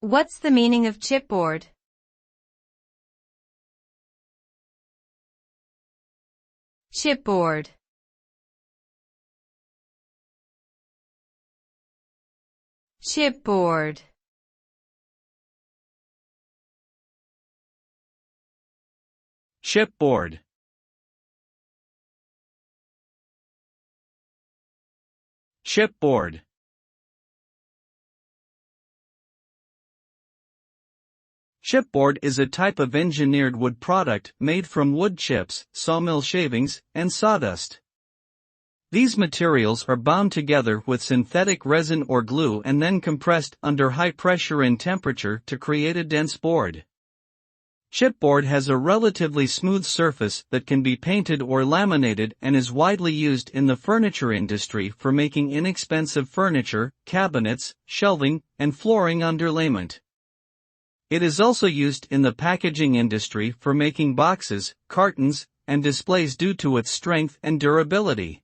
What's the meaning of chipboard? Chipboard. Chipboard. Chipboard. Chipboard. Chipboard is a type of engineered wood product made from wood chips, sawmill shavings, and sawdust. These materials are bound together with synthetic resin or glue and then compressed under high pressure and temperature to create a dense board. Chipboard has a relatively smooth surface that can be painted or laminated and is widely used in the furniture industry for making inexpensive furniture, cabinets, shelving, and flooring underlayment. It is also used in the packaging industry for making boxes, cartons, and displays due to its strength and durability.